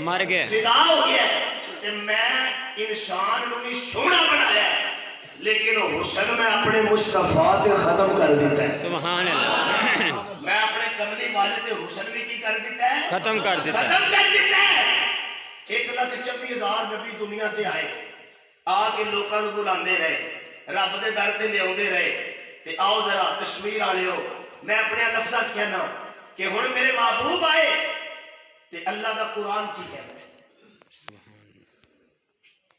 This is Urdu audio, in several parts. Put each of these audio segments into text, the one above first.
مر گئے فدا ہو گیا تے میں انسان نو بھی سونا بنایا ہے لیکن حسن میں اپنے مصطفیٰ تے ختم کر دیتا ہے سبحان اللہ میں اپنے کملی والے تے حسن بھی کی کر دیتا ہے ختم کر دیتا ہے ختم کر دیتا ہے 1,24,000 نبی دنیا تے آئے آ کے لوکاں نو بلاندے رہے رب دے در تے لیاوندے رہے تے آؤ ذرا کشمیر والےو میں اپنے لفظاں وچ کہنا کہ ہن میرے محبوب آئے تے اللہ دا قرآن کی کہتا ہے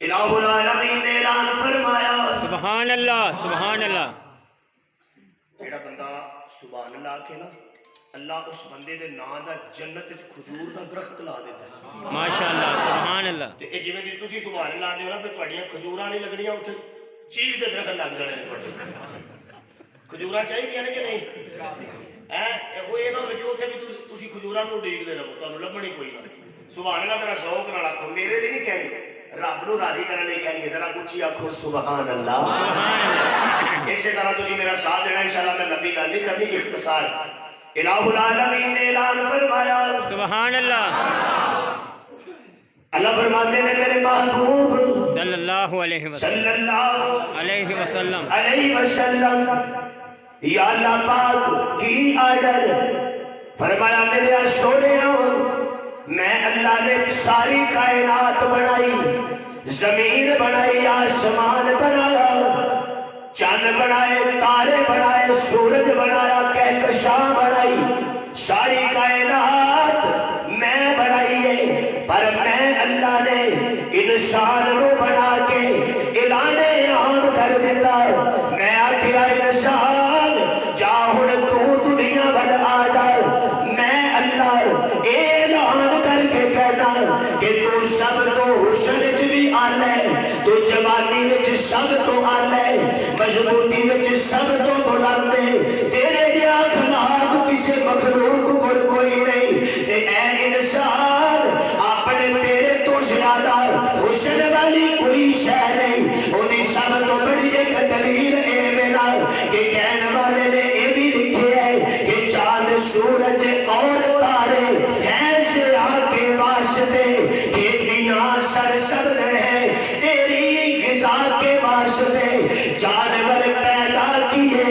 الہ العالمین نے اعلان فرمایا سبحان اللہ سبحان اللہ جیڑا بندہ سبحان اللہ آکھے نا اللہ اس بندے دے نام دا جنت وچ کھجور دا درخت لا دیتا ہے ماشاءاللہ سبحان اللہ تے اے جویں دی تسی سبحان اللہ دے ہو نا تے تہاڈیاں کھجوراں نہیں لگڑیاں اوتھے چیڑ دے درخت لگ جانے تہاڈے کھجوراں چاہیے نے کہ نہیں وہ یہ نہ ہو کہ اوتھے بھی تسی کھجوراں نوں ڈیکدے رہو تانوں لبھنی کوئی نہ سبحان اللہ ذرا ذوق نال آکھو میرے لیے نہیں کہنی رب نو راضی کرنے لیے کہنی ہے ذرا اونچی آکھو سبحان اللہ اسی طرح تسی میرا ساتھ دینا انشاءاللہ میں لمبی گل نہیں کرنی اختصار الہ العالمین نے اعلان فرمایا سبحان اللہ اللہ فرماتے ہیں میرے محبوب صلی اللہ علیہ وسلم صلی اللہ علیہ وسلم یا اللہ پاک کی آرڈر فرمایا میرے سونے میں اللہ نے ساری کائنات بنائی زمین بنائی آسمان بنایا چاند بنائے تارے بنائے سورج بنایا کہکشاں بنائی ساری کائنات میں بنائی ہے پر میں اللہ نے انسان کو بنا کے اعلان عام کر دیتا میں آخیا انسان جا ہن تو دنیا بھر آ جا میں اللہ اعلان کر کے کہنا کہ تو سب تو حسن وچ بھی آلہ ہے تو جوانی وچ سب تو آلہ ہے مضبوطی وچ سب تو بلند ہے تیرے دیا اخلاق کسی مخلوق کو کوئی نہیں تے اے انسان اپنے تیرے تو زیادہ حسن والی کوئی شے نہیں اودی سب تو بڑی ایک دلیل اے میرا کہ کہنے والے نے یہ بھی لکھے ہے کہ چاند سورج اور تارے ہیں سیا کے واسطے کھیتیاں سرسبز ہیں تیری غذا کے واسطے جانور پیدا کیے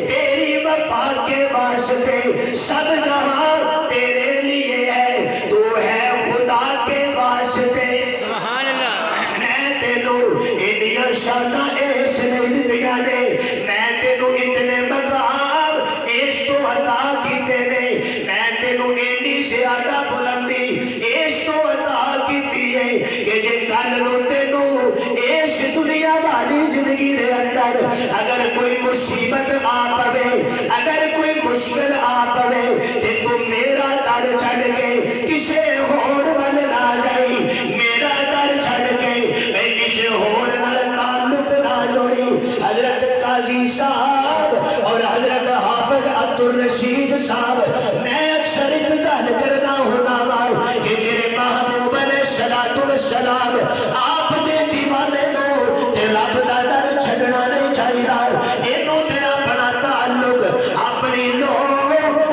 تیری وفا کے واسطے سب جہاں تیرے لیے ہے تو ہے خدا کے واسطے سبحان اللہ میں تینوں انڈیا شانہ ایس نہیں دیا نے میں تینوں اتنے مقام اس تو عطا کیتے نے میں تینوں اتنی زیادہ بلندی اس تو عطا کیتی ہے کہ جے کل نو تینوں اس دنیا والی زندگی دے اندر اگر کوئی مصیبت آ پوے اگر کوئی مشکل آ پوے تے تو میرا در چھڑ کے کسے ہور ول نہ جائی میرا در چھڑ کے میں کسے ہور نال تعلق نہ جوڑی حضرت قاضی صاحب اور حضرت حافظ عبدالرشید صاحب میں اکثر ایک گل کرنا ہونا وا کہ میرے محبوب علیہ الصلوۃ والسلام آپ دے دیوانے نو تے رب دا در چھڈنا نہیں چاہیدا اینو تے اپنا تعلق اپنی لو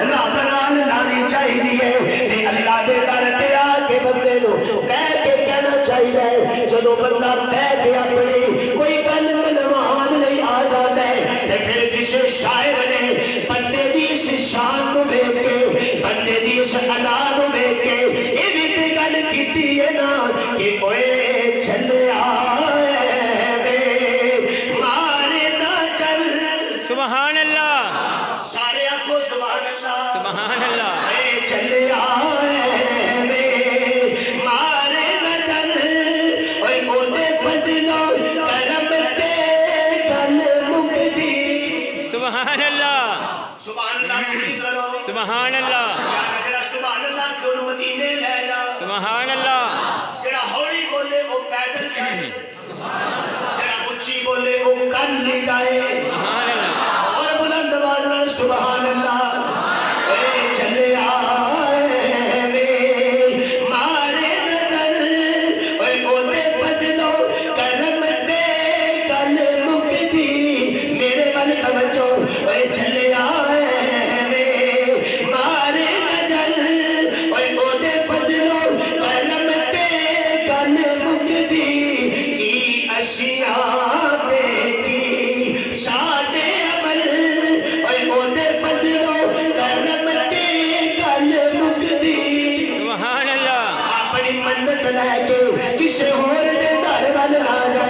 رب نال لانی چاہیے تے اللہ دے در تے آ کے بندے نو بیٹھ کے کہنا چاہیے جدوں بندہ بیٹھ کے اپنی کوئی گل منوان نہیں آ جاتا ہے تے پھر کسے شاعر نے بندے دی اس شان کو دیکھ کے بندے دی اس ادا کو دیکھ کے یہ بھی تے گل کیتی ہے نا کہ اوئے چلیا سبحان اللہ سارے آنکھوں سبحان اللہ سبحان اللہ اے چلے آئے مارے نہ چل اوے اودے فضلوں کرم تے گل مکدی سبحان اللہ سبحان اللہ پوری کرو سبحان اللہ جڑا سبحان اللہ کیوں مدینے لے جا سبحان اللہ جڑا ہولی بولے وہ پیدل جائے جڑا اونچی بولے وہ کر لی جائے سبحان اللہ اور بلند آواز نال سبحان اللہ اے چلے آئے مارے نظر اوے اودے فضلوں کرم تے گل مکدی میرے ول توجہ اوے چلے آئے مارے نظر اوے اودے فضلوں کرم تے لے کے کسے ہور دے در ول نہ جائے